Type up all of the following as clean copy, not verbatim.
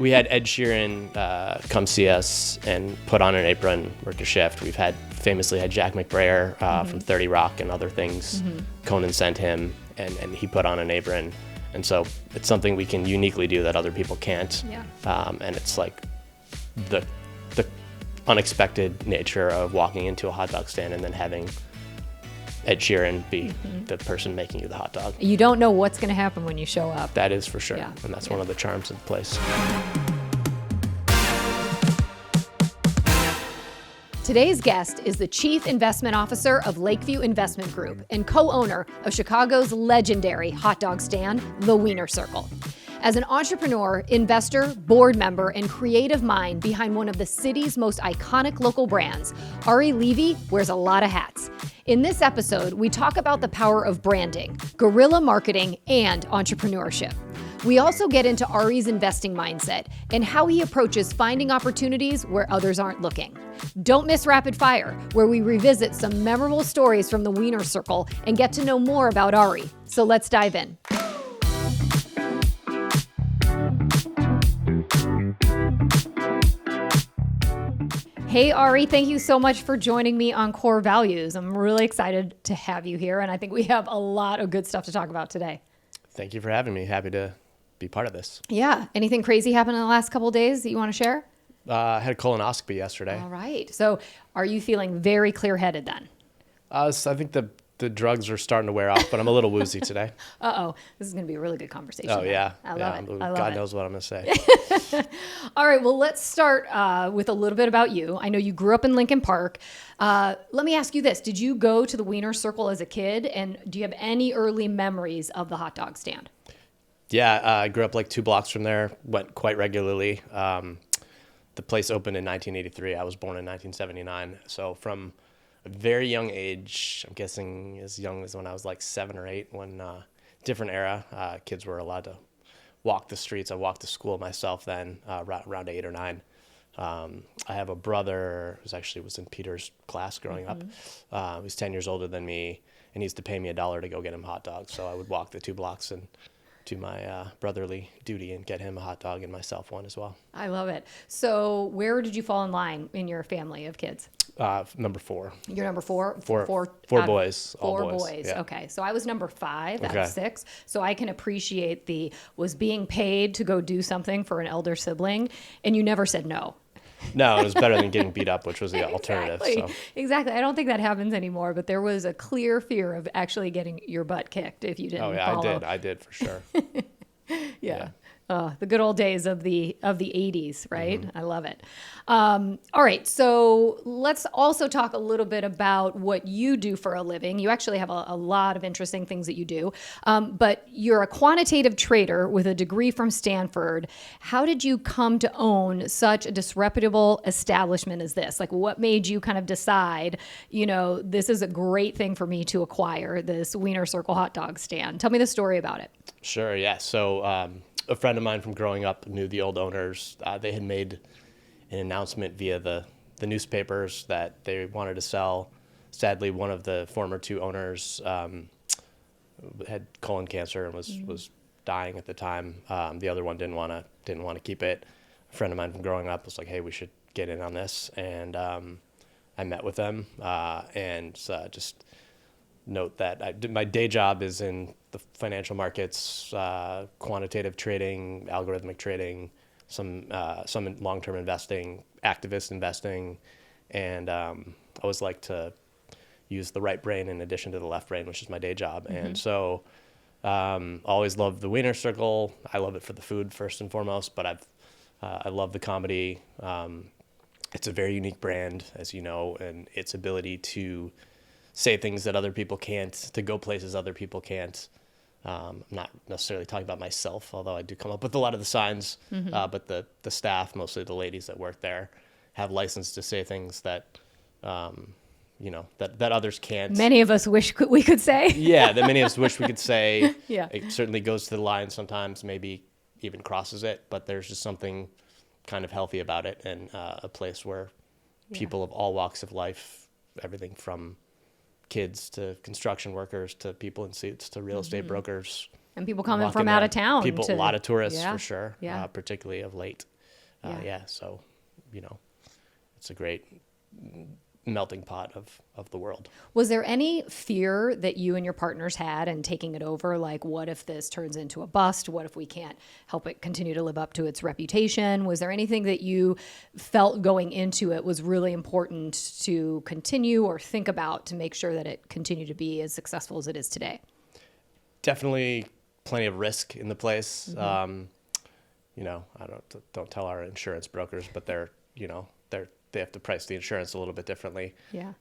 We had Ed Sheeran come see us and put on an apron, work a shift. We've famously had Jack McBrayer from 30 Rock and other things. Conan sent him, and he put on an apron. And so it's something we can uniquely do that other people can't. Yeah. And it's like the unexpected nature of walking into a hot dog stand and then having Ed Sheeran be the person making you the hot dog. You don't know what's going to happen when you show up. That is for sure. Yeah. And that's one of the charms of the place. Today's guest is the Chief Investment Officer of Lakeview Investment Group and co-owner of Chicago's legendary hot dog stand, the Wiener Circle. As an entrepreneur, investor, board member, and creative mind behind one of the city's most iconic local brands, Ari Levy wears a lot of hats. In this episode, we talk about the power of branding, guerrilla marketing, and entrepreneurship. We also get into Ari's investing mindset and how he approaches finding opportunities where others aren't looking. Don't miss Rapid Fire, where we revisit some memorable stories from the Wiener Circle and get to know more about Ari. So let's dive in. Hey, Ari, thank you so much for joining me on Corr Values. I'm really excited to have you here, and I think we have a lot of good stuff to talk about today. Thank you for having me. Happy to be part of this. Yeah. Anything crazy happened in the last couple of days that you want to share? I had a colonoscopy yesterday. All right. So are you feeling very clear-headed then? So I think the drugs are starting to wear off, but I'm a little woozy today. Uh-oh. This is going to be a really good conversation. Oh, yeah. I love it. God knows what I'm going to say. All right. Well, let's start with a little bit about you. I know you grew up in Lincoln Park. Let me ask you this. Did you go to the Wiener Circle as a kid? And do you have any early memories of the hot dog stand? Yeah. I grew up like 2 blocks from there, went quite regularly. The place opened in 1983. I was born in 1979. So from a very young age, I'm guessing as young as when I was like 7 or 8, when different era, kids were allowed to walk the streets. I walked to school myself then, around 8 or 9. I have a brother who was in Peter's class growing up. He's 10 years older than me, and he used to pay me $1 to go get him hot dogs. So I would walk the 2 blocks and do my brotherly duty and get him a hot dog and myself one as well. I love it. So where did you fall in line in your family of kids? Number 4. You're number 4? Four boys. Four all boys. Yeah. Okay. So I was number 5 out Okay. of 6. So I can appreciate was being paid to go do something for an elder sibling, and you never said no. No, it was better than getting beat up, which was the alternative. Exactly. So. Exactly. I don't think that happens anymore, but there was a clear fear of actually getting your butt kicked if you didn't follow. Oh yeah, I did for sure. Yeah. The good old days of the 80s, right? I love it. All right. So let's also talk a little bit about what you do for a living. You actually have a lot of interesting things that you do, but you're a quantitative trader with a degree from Stanford. How did you come to own such a disreputable establishment as this? Like, what made you kind of decide, this is a great thing for me to acquire, this Wiener Circle hot dog stand? Tell me the story about it. Sure. Yeah. So, a friend of mine from growing up knew the old owners. They had made an announcement via the newspapers that they wanted to sell. Sadly, one of the former 2 owners had colon cancer and was dying at the time. The other one didn't want to keep it. A friend of mine from growing up was like, "Hey, we should get in on this." And I met with them and just note that my day job is in the financial markets, quantitative trading, algorithmic trading, some long-term investing, activist investing, and I always like to use the right brain in addition to the left brain, which is my day job. And so always loved the Wiener Circle. I love it for the food first and foremost, but I love the comedy. It's a very unique brand, as you know, and its ability to say things that other people can't, to go places other people can't. I'm not necessarily talking about myself, although I do come up with a lot of the signs, but the staff, mostly the ladies that work there, have license to say things that, that others can't. Many of us wish we could say. Yeah, that many of us wish we could say. Yeah. It certainly goes to the line sometimes, maybe even crosses it, but there's just something kind of healthy about it, and a place where people of all walks of life, everything from kids to construction workers to people in suits to real estate brokers, And people coming walk from in out there. of town. A lot of tourists Yeah. for sure, Yeah. particularly of late. So, it's a great melting pot of the world. Was there any fear that you and your partners had in taking it over? Like, what if this turns into a bust? What if we can't help it continue to live up to its reputation? Was there anything that you felt going into it was really important to continue or think about to make sure that it continued to be as successful as it is today? Definitely plenty of risk in the place. Mm-hmm. I don't tell our insurance brokers, but they have to price the insurance a little bit differently. Yeah.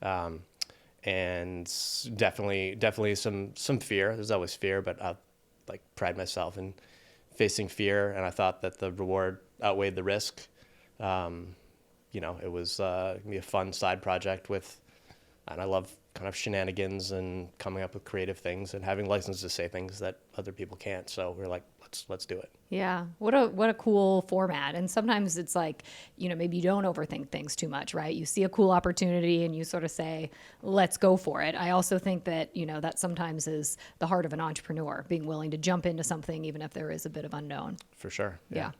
And definitely some fear. There's always fear, but I pride myself in facing fear. And I thought that the reward outweighed the risk. It was gonna be a fun side project and I love kind of shenanigans and coming up with creative things and having license to say things that other people can't. So we're like, let's do it. Yeah. What a cool format. And sometimes it's like, maybe you don't overthink things too much, right? You see a cool opportunity and you sort of say, let's go for it. I also think that, that sometimes is the heart of an entrepreneur, being willing to jump into something, even if there is a bit of unknown. For sure. Yeah.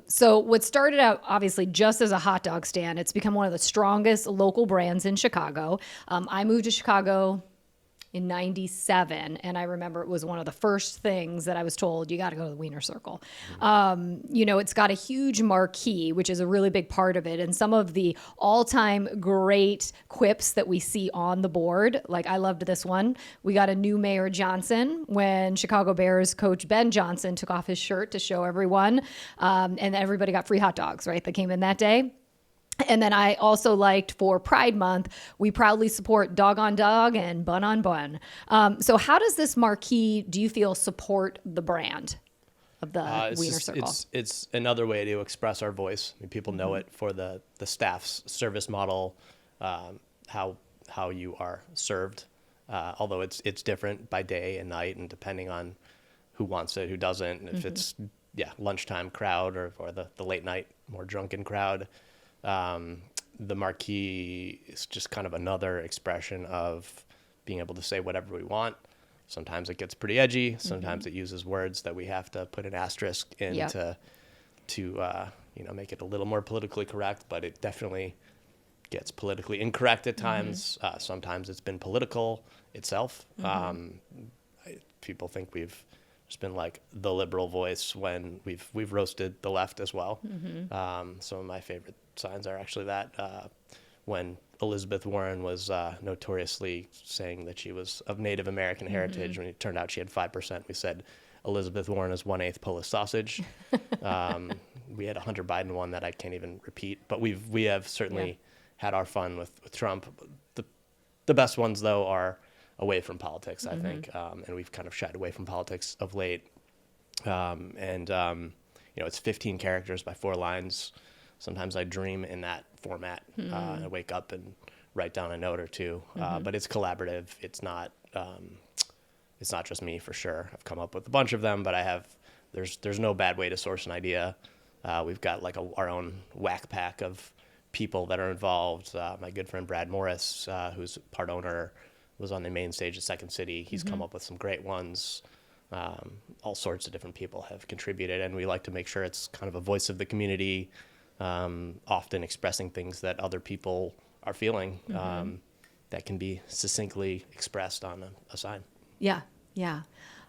So what started out obviously just as a hot dog stand, it's become one of the strongest local brands in Chicago. I moved to Chicago in 97. And I remember it was one of the first things that I was told, you got to go to the Wiener Circle. It's got a huge marquee, which is a really big part of it. And some of the all-time great quips that we see on the board, like I loved this one. We got a new Mayor Johnson when Chicago Bears coach Ben Johnson took off his shirt to show everyone. And everybody got free hot dogs, right? That came in that day. And then I also liked for Pride Month, we proudly support dog on dog and bun on bun. So how does this marquee, do you feel, support the brand of the Wiener Circle? It's another way to express our voice. I mean, people know it for the staff's service model, how you are served, although it's different by day and night and depending on who wants it, who doesn't. And if it's lunchtime crowd or the late night, more drunken crowd. The marquee is just kind of another expression of being able to say whatever we want. Sometimes it gets pretty edgy. Sometimes it uses words that we have to put an asterisk in to make it a little more politically correct, but it definitely gets politically incorrect at times. Sometimes it's been political itself. People think we've just been like the liberal voice when we've roasted the left as well. Some of my favorite signs are actually that when Elizabeth Warren was notoriously saying that she was of Native American heritage, when it turned out she had 5%, we said Elizabeth Warren is 1/8 Polish sausage. We had a Hunter Biden one that I can't even repeat, but we have certainly had our fun with Trump. The best ones though are away from politics, I think, and we've kind of shied away from politics of late. It's 15 characters by 4 lines. Sometimes I dream in that format. I wake up and write down a note or two, but it's collaborative. It's not just me for sure. I've come up with a bunch of them, but there's no bad way to source an idea. We've got like our own whack pack of people that are involved. My good friend Brad Morris, who's part owner, was on the main stage at Second City. He's come up with some great ones. All sorts of different people have contributed, and we like to make sure it's kind of a voice of the community, often expressing things that other people are feeling that can be succinctly expressed on a sign. Yeah.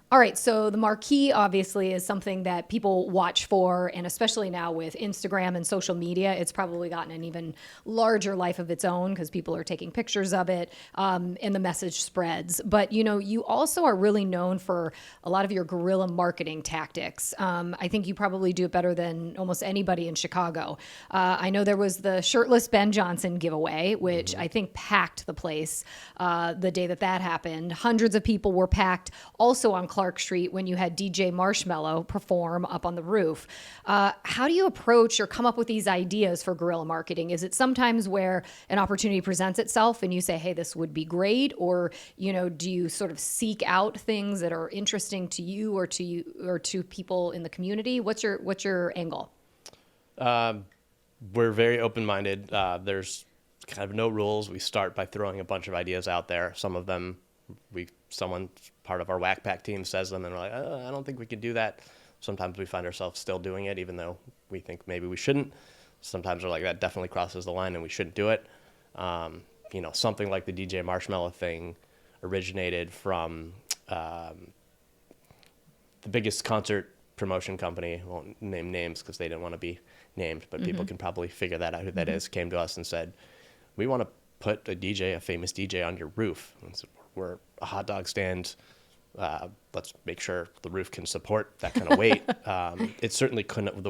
All right, so the marquee obviously is something that people watch for, and especially now with Instagram and social media, it's probably gotten an even larger life of its own because people are taking pictures of it, and the message spreads. But, you also are really known for a lot of your guerrilla marketing tactics. I think you probably do it better than almost anybody in Chicago. I know there was the shirtless Ben Johnson giveaway, which I think packed the place the day that happened. Hundreds of people were packed also on Clark Street when you had DJ Marshmello perform up on the roof. How do you approach or come up with these ideas for guerrilla marketing? Is it sometimes where an opportunity presents itself and you say, hey, this would be great? Or, do you sort of seek out things that are interesting to you or to people in the community? What's your angle? We're very open-minded. There's kind of no rules. We start by throwing a bunch of ideas out there. Some of them someone part of our whack pack team says them and we're like, I don't think we could do that. Sometimes we find ourselves still doing it, even though we think maybe we shouldn't. Sometimes we're like, that definitely crosses the line and we shouldn't do it. Something like the DJ Marshmallow thing originated from the biggest concert promotion company. I won't name names because they didn't want to be named, but people can probably figure that out who that is, came to us and said, we want to put a famous DJ on your roof. And so we're a hot dog stand. Let's make sure the roof can support that kind of weight. It certainly couldn't.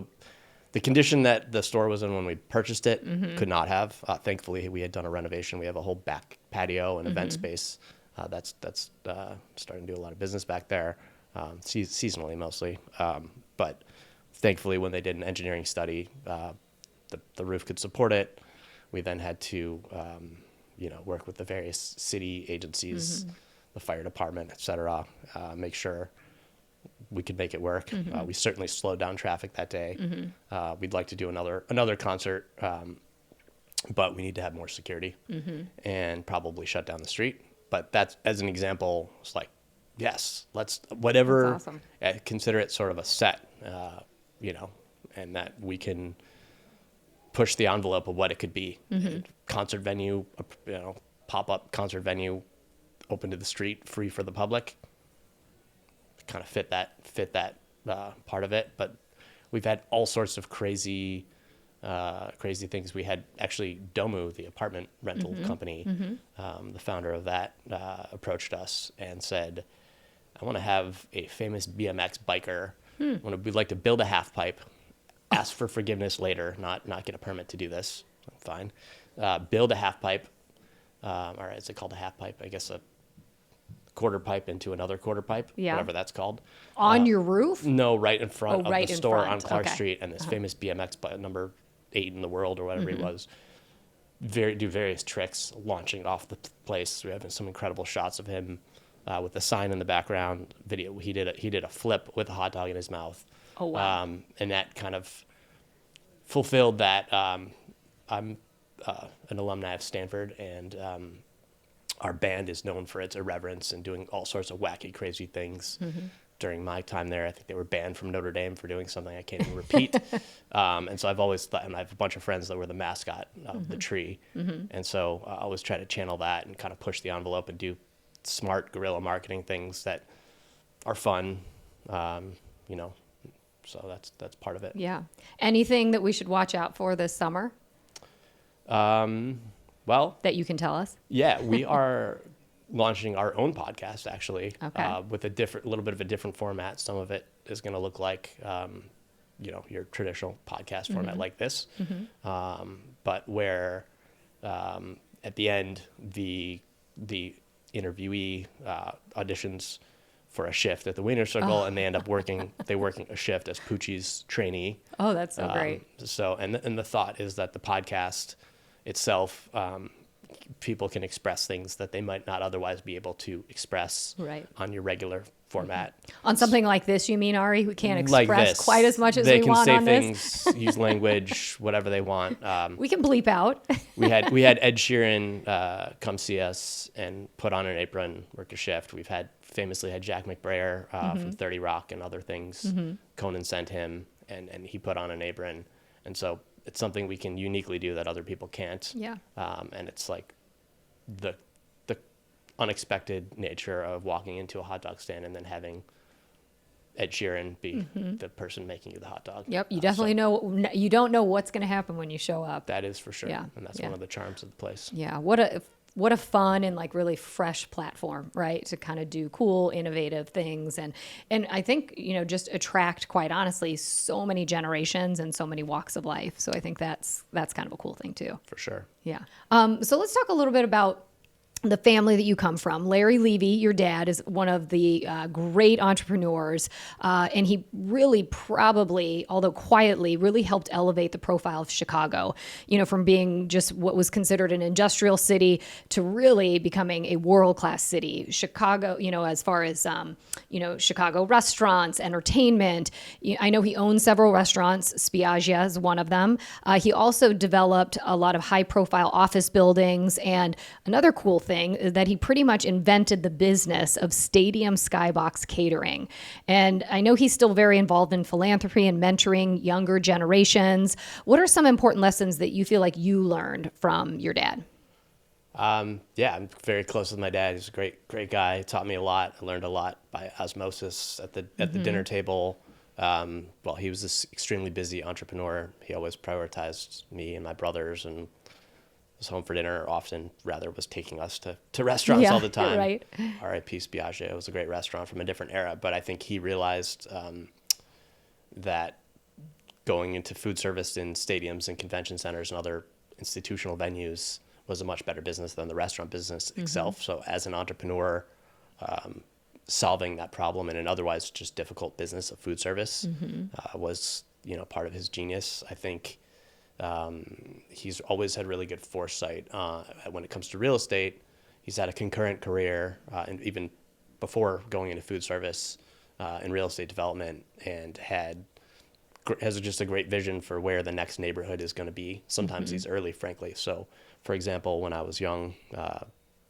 The condition that the store was in when we purchased it could not have. Thankfully, we had done a renovation. We have a whole back patio and event space that's starting to do a lot of business back there, seasonally mostly. But thankfully, when they did an engineering study, the roof could support it. We then had to, work with the various city agencies, the fire department, et cetera, make sure we could make it work. We certainly slowed down traffic that day. We'd like to do another concert, but we need to have more security and probably shut down the street. But that's, as an example, it's like, yes, let's, whatever, That's awesome. Consider it sort of a set, and that we can push the envelope of what it could be. Concert venue, pop-up concert venue, open to the street, free for the public. Kind of fit that part of it. But we've had all sorts of crazy things. We had actually Domu, the apartment rental company, the founder of that approached us and said, I want to have a famous BMX biker. We'd like to build a half pipe, ask for forgiveness later, not get a permit to do this. Fine. Build a half pipe. All right, is it called a half pipe? I guess a quarter pipe into another quarter pipe, whatever that's called. On your roof? No, right in front of right the in store front. on Clark Okay. Street, and this famous BMX number 8 in the world or whatever he was, do various tricks launching off the place. We have some incredible shots of him with the sign in the background. Video. He did a flip with a hot dog in his mouth. Oh, wow. And that kind of fulfilled that. I'm an alumni of Stanford, and our band is known for its irreverence and doing all sorts of wacky, crazy things. During my time there, I think they were banned from Notre Dame for doing something I can't even repeat. And so I've always thought, and I have a bunch of friends that were the mascot of the tree. And so I always try to channel that and kind of push the envelope and do smart guerrilla marketing things that are fun, so that's part of it. Yeah. Anything that we should watch out for this summer Well, that you can tell us? yeah, we are launching our own podcast actually, Okay. with a little bit of a different format. Some of it is going to look like, your traditional podcast format like this, but where at the end the interviewee auditions for a shift at the Wiener Circle, and they end up working a shift as Poochie's trainee. Oh, that's so great. So, and the thought is that the podcast itself, people can express things that they might not otherwise be able to express on your regular format. On something like this, you mean, Ari? We can't Like express this. quite as much as They we can want say on this. things, use language, whatever they want. We can bleep out. We had Ed Sheeran come see us and put on an apron, work a shift. We've famously had Jack McBrayer from 30 Rock and other things. Conan sent him, and he put on an apron. And so it's something we can uniquely do that other people can't. Yeah. And it's like the unexpected nature of walking into a hot dog stand and then having Ed Sheeran be the person making you the hot dog. Yep. You definitely you don't know what's going to happen when you show up. That is for sure. Yeah, And that's yeah. one of the charms of the place. Yeah. What a fun and like really fresh platform, right? To kind of do cool, innovative things. And I think, just attract, quite honestly, so many generations and so many walks of life. So I think that's kind of a cool thing too. For sure. Yeah. So let's talk a little bit about the family that you come from. Larry Levy, your dad, is one of the great entrepreneurs, and he really probably, although quietly, really helped elevate the profile of Chicago, from being just what was considered an industrial city to really becoming a world-class city. Chicago, as far as, Chicago restaurants, entertainment. I know he owns several restaurants. Spiaggia is one of them. He also developed a lot of high-profile office buildings, and another cool thing is that he pretty much invented the business of stadium skybox catering. And I know he's still very involved in philanthropy and mentoring younger generations. What are some important lessons that you feel like you learned from your dad? Yeah, I'm very close with my dad. He's a great guy. He taught me a lot. I learned a lot by osmosis at the dinner table. Well, he was this extremely busy entrepreneur. He always prioritized me and my brothers, and was home for dinner often. Rather was taking us to restaurants all the time. Right. R.I.P. Spiaggia. It was a great restaurant from a different era. But I think he realized that going into food service in stadiums and convention centers and other institutional venues was a much better business than the restaurant business itself. So as an entrepreneur, solving that problem in an otherwise just difficult business of food service was, part of his genius. I think he's always had really good foresight when it comes to real estate. He's had a concurrent career, and even before going into food service in real estate development, and has just a great vision for where the next neighborhood is going to be. Sometimes he's early, frankly. So, for example, when I was young,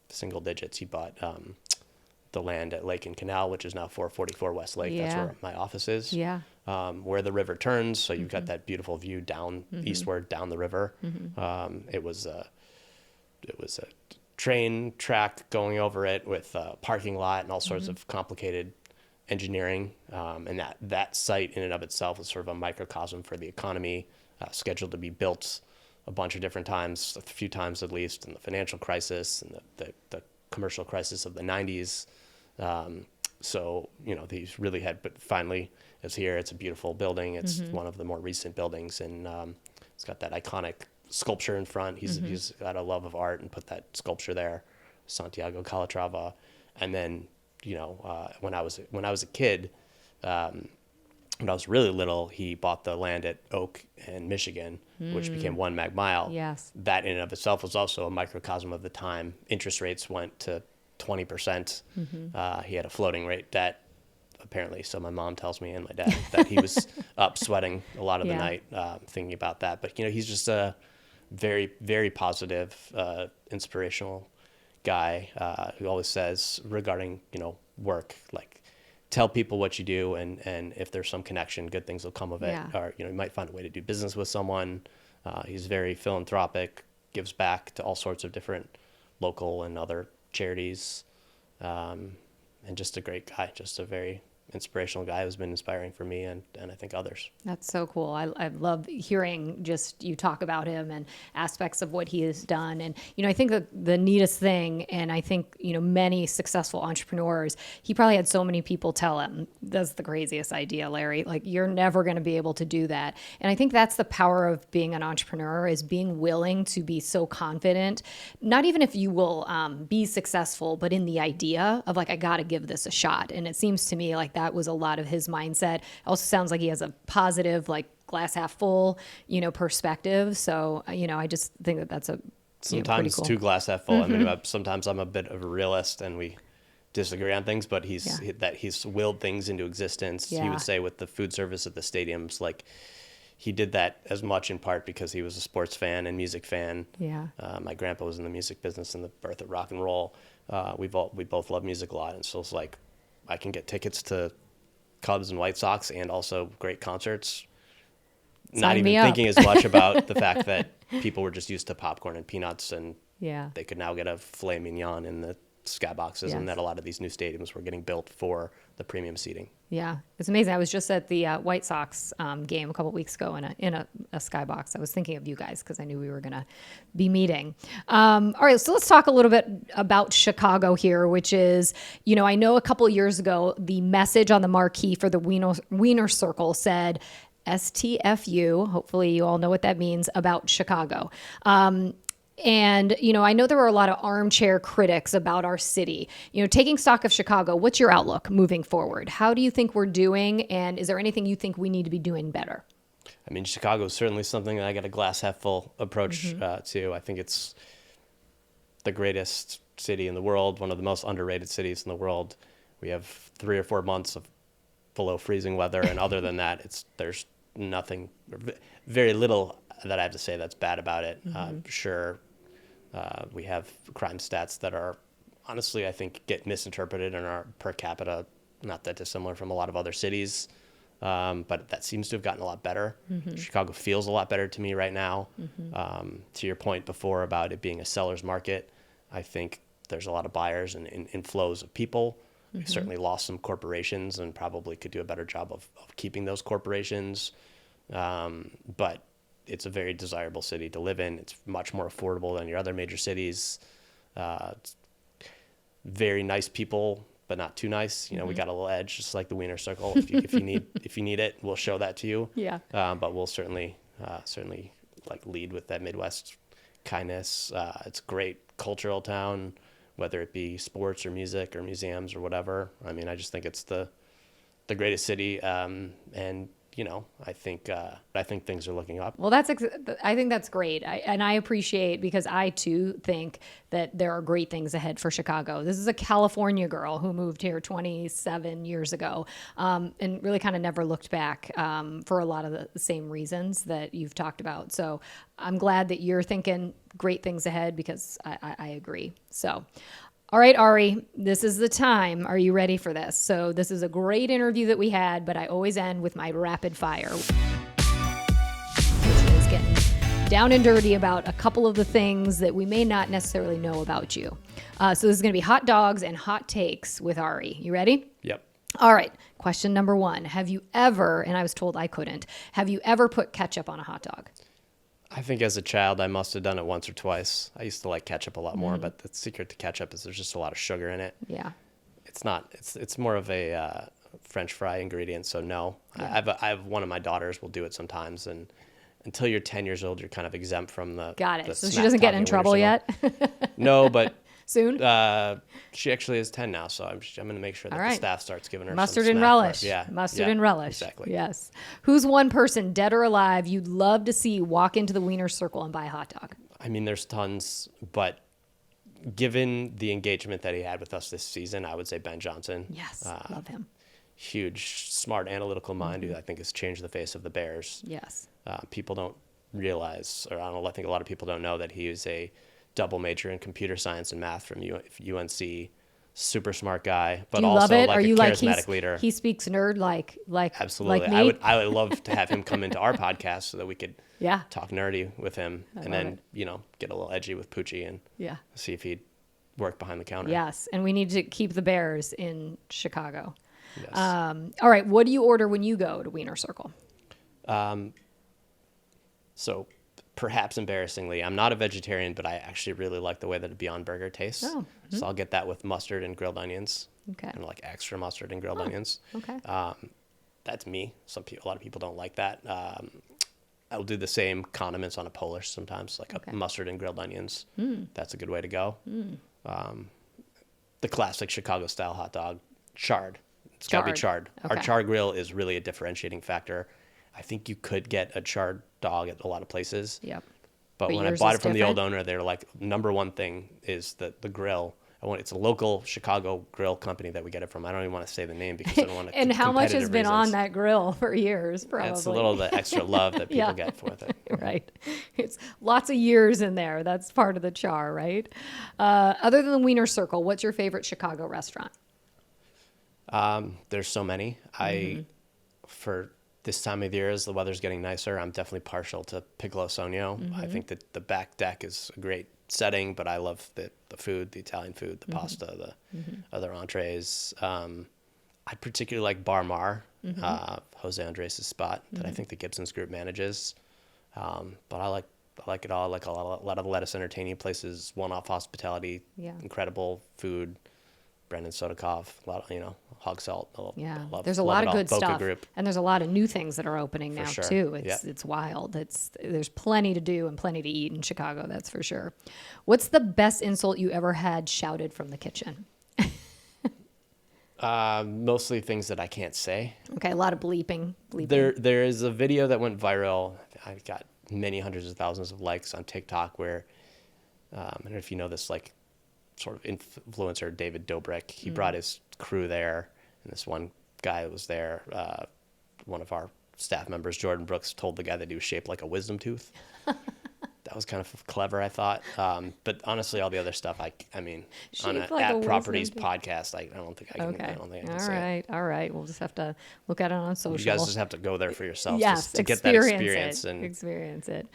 single digits, he bought the land at Lake and Canal, which is now 444 West Lake. That's where my office is. Yeah. Where the river turns, so you've got that beautiful view down eastward down the river. It was a train track going over it with a parking lot and all sorts of complicated engineering, and that site in and of itself is sort of a microcosm for the economy, scheduled to be built a bunch of different times, a few times at least, in the financial crisis and the commercial crisis of the 90s. So, these really had, but finally it's here. It's a beautiful building. It's one of the more recent buildings, and it's got that iconic sculpture in front. He's got a love of art and put that sculpture there, Santiago Calatrava. And then, when I was a kid, when I was really little, he bought the land at Oak and Michigan, which became 1 Mag Mile. Yes. That in and of itself was also a microcosm of the time. Interest rates went to 20%. He had a floating rate debt, apparently. So my mom tells me, and my dad, that he was up sweating a lot of the night thinking about that. But, he's just a very, very positive, inspirational guy who always says regarding, work, like, tell people what you do, and if there's some connection, good things will come of it. Yeah. Or, you might find a way to do business with someone. He's very philanthropic, gives back to all sorts of different local and other charities, and just a great guy, just a very inspirational guy who's been inspiring for me and I think others. That's so cool. I love hearing just you talk about him and aspects of what he has done. And, I think the neatest thing, and I think, many successful entrepreneurs, he probably had so many people tell him, that's the craziest idea, Larry. Like, you're never going to be able to do that. And I think that's the power of being an entrepreneur, is being willing to be so confident, not even if you will be successful, but in the idea of like, I got to give this a shot. And it seems to me like that was a lot of his mindset. Also sounds like he has a positive, like, glass half full, perspective. So, I just think that that's sometimes pretty cool. Two glass half full. I mean, sometimes I'm a bit of a realist and we disagree on things, but he's willed things into existence. Yeah. He would say with the food service at the stadiums, like, he did that as much in part because he was a sports fan and music fan. Yeah. My grandpa was in the music business and the birth of rock and roll. We both love music a lot, and so it's like, I can get tickets to Cubs and White Sox and also great concerts. Not even thinking as much about the fact that people were just used to popcorn and peanuts, and they could now get a filet mignon in the skyboxes, and that a lot of these new stadiums were getting built for the premium seating. Yeah, it's amazing. I was just at the White Sox game a couple weeks ago in a skybox. I was thinking of you guys because I knew we were going to be meeting. All right, so let's talk a little bit about Chicago here, which is, I know a couple years ago, the message on the marquee for the Wiener Circle said, STFU, hopefully you all know what that means, about Chicago. And, I know there were a lot of armchair critics about our city. Taking stock of Chicago, what's your outlook moving forward? How do you think we're doing? And is there anything you think we need to be doing better? I mean, Chicago is certainly something that I got a glass half full approach to. I think it's the greatest city in the world, one of the most underrated cities in the world. We have 3 or 4 months of below freezing weather. And other than that, there's nothing, very little that I have to say that's bad about it. Sure. We have crime stats that are, honestly, I think get misinterpreted and are per capita not that dissimilar from a lot of other cities. But that seems to have gotten a lot better. Chicago feels a lot better to me right now. To your point before about it being a seller's market, I think there's a lot of buyers and inflows of people. We certainly lost some corporations and probably could do a better job of keeping those corporations. But it's a very desirable city to live in. It's much more affordable than your other major cities. It's very nice people, but not too nice. We got a little edge, just like the Wiener Circle. If you need it, we'll show that to you. Yeah. But we'll certainly like lead with that Midwest kindness. It's a great cultural town, whether it be sports or music or museums or whatever. I mean, I just think it's the greatest city. And I think things are looking up. Well, I think that's great. I appreciate, because I too think that there are great things ahead for Chicago. This is a California girl who moved here 27 years ago, and really kind of never looked back, for a lot of the same reasons that you've talked about. So I'm glad that you're thinking great things ahead, because I agree. So, all right, Ari, this is the time. Are you ready for this? So this is a great interview that we had, but I always end with my rapid fire, which is getting down and dirty about a couple of the things that we may not necessarily know about you. So this is going to be hot dogs and hot takes with Ari. You ready? Yep. All right. Question number 1. Have you ever, and I was told I couldn't, have you ever put ketchup on a hot dog? I think as a child, I must have done it once or twice. I used to like ketchup a lot more, but the secret to ketchup is there's just a lot of sugar in it. Yeah. It's more of a French fry ingredient, so no. Yeah. I have one of my daughters will do it sometimes, and until you're 10 years old, you're kind of exempt from the Got it. the So she smack doesn't get talking in trouble order, yet? No, but Soon? she actually is 10 now, so I'm going to make sure that All the right. staff starts giving her Mustard some and snack relish. Yeah. Mustard and relish. Exactly. Yes. Who's one person, dead or alive, you'd love to see walk into the Wiener Circle and buy a hot dog? I mean, there's tons, but given the engagement that he had with us this season, I would say Ben Johnson. Yes. Love him. Huge, smart, analytical mind who I think has changed the face of the Bears. Yes. People don't realize, or I think a lot of people don't know that he is a double major in computer science and math from UNC. Super smart guy, but Do you also love it? like Are a you charismatic leader. He speaks nerd like Absolutely. Like me? I would love to have him come into our podcast so that we could Yeah. talk nerdy with him, I and love then get a little edgy with Poochie and Yeah. see if he'd work behind the counter. Yes. And we need to keep the Bears in Chicago. Yes. All right. What do you order when you go to Wiener Circle? So perhaps embarrassingly, I'm not a vegetarian, but I actually really like the way that a Beyond Burger tastes. Oh, So I'll get that with mustard and grilled onions. Okay. And like extra mustard and grilled onions. Okay. That's me. A lot of people don't like that. I'll do the same condiments on a Polish sometimes, like Okay. a mustard and grilled onions. That's a good way to go. The classic Chicago style hot dog, charred. It's got to be charred. Our Okay. char grill is really a differentiating factor. I think you could get a charred dog at a lot of places. Yep. But when I yours bought is it from the different? old owner, they're like, number one thing is the grill. It's a local Chicago grill company that we get it from. I don't even want to say the name because I don't want to. And how much has competitive been on reasons. that grill for years, probably. That's a little of the extra love that people Yeah. get with it. Right. It's lots of years in there. That's part of the char, right? Other than the Wiener Circle, what's your favorite Chicago restaurant? There's so many. For this time of year, as the weather's getting nicer, I'm definitely partial to Piccolo Sonio. I think that the back deck is a great setting, but I love the food, the Italian food, the pasta, the other entrees. I particularly like Bar Mar, Jose Andres' spot that I think the Gibson's Group manages. But I like it all. I like a lot of the lettuce entertaining places, one-off hospitality, Yeah. incredible food. Brendan Sodakov, a lot of, Hog Salt. Yeah, Love, there's a love lot it of all. good Boca stuff, Group. and there's a lot of new things that are opening now sure. too. Yeah. It's wild. There's plenty to do and plenty to eat in Chicago. That's for sure. What's the best insult you ever had shouted from the kitchen? Mostly things that I can't say. Okay, a lot of bleeping. There is a video that went viral. I got many hundreds of thousands of likes on TikTok where, I don't know if you know this, like, sort of influencer, David Dobrik. He brought his crew there, and this one guy that was there, one of our staff members, Jordan Brooks, told the guy that he was shaped like a wisdom tooth. was kind of clever, I thought. But honestly, all the other stuff, I mean, on Shaped a like a At Properties wizard. podcast, I don't think I can. Okay. I don't think I can All say it. right. All right. We'll just have to look at it on social. You guys just have to go there for yourselves Yes, to get that experience. it. And Experience it.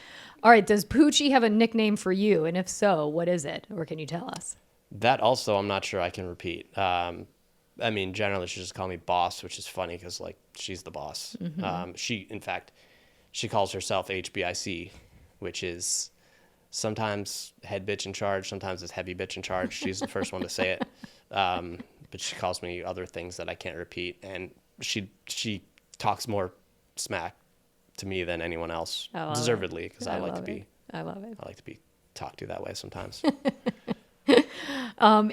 All right. Does Poochie have a nickname for you? And if so, what is it? Or can you tell us? that also, I'm not sure I can repeat. I mean, generally, she just call me boss, which is funny because, like, she's the boss. In fact, she calls herself HBIC, which is sometimes head bitch in charge, sometimes it's heavy bitch in charge. She's the first one to say it. But she calls me other things that I can't repeat. And she talks more smack to me than anyone else, deservedly, because I like to be talked to that way sometimes.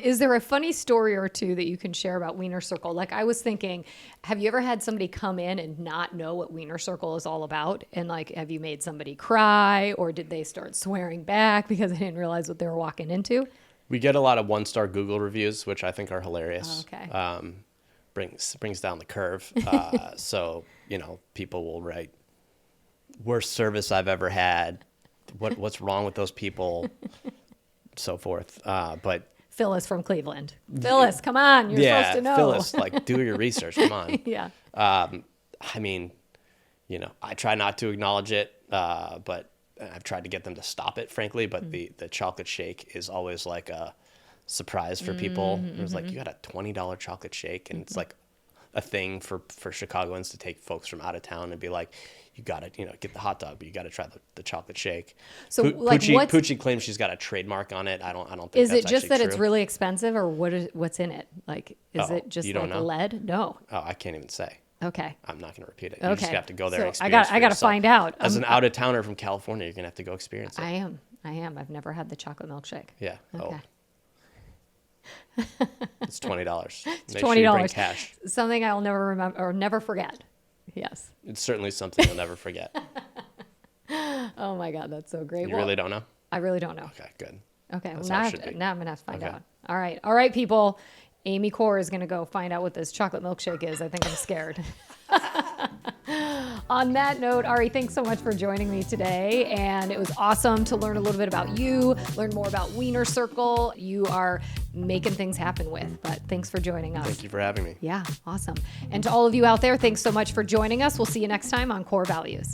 Is there a funny story or two that you can share about Wiener Circle? Like, I was thinking, have you ever had somebody come in and not know what Wiener Circle is all about? And like, have you made somebody cry, or did they start swearing back because they didn't realize what they were walking into? We get a lot of 1-star Google reviews, which I think are hilarious. Oh, okay. Brings down the curve. So, people will write, worst service I've ever had. What's wrong with those people? So forth. But Phyllis from Cleveland. Phyllis, come on. You're supposed to know. Phyllis, like, do your research. Come on. Yeah. I mean, I try not to acknowledge it, but I've tried to get them to stop it, frankly. But the chocolate shake is always like a surprise for people. It was like, you got a $20 chocolate shake, and it's like a thing for Chicagoans to take folks from out of town and be like, you got to, get the hot dog, but you got to try the chocolate shake. So Poochie claims she's got a trademark on it. I don't think is that's it just that true. it's really expensive, or what's in it? Like, is it just like lead? No. Oh, I can't even say. Okay. I'm not going to repeat it. Okay. You just have to go there So and experience it. I got to find out. As an out of towner from California, you're going to have to go experience it. I am. I've never had the chocolate milkshake. Yeah. Okay. Oh. It's $20. It's Make sure you bring $20. cash. Something I'll never remember or never forget. Yes. It's certainly something you'll never forget. Oh my God, that's so great. You really don't know? I really don't know. Okay, good. Okay, well, That's how it should be. now I'm gonna have to find out. All right, people. Amy Corr is gonna go find out what this chocolate milkshake is. I think I'm scared. On that note, Ari, thanks so much for joining me today. And it was awesome to learn a little bit about you, learn more about Wiener Circle. You are making things happen with, but thanks for joining us. Thank you for having me. Yeah, awesome. And to all of you out there, thanks so much for joining us. We'll see you next time on Corr Values.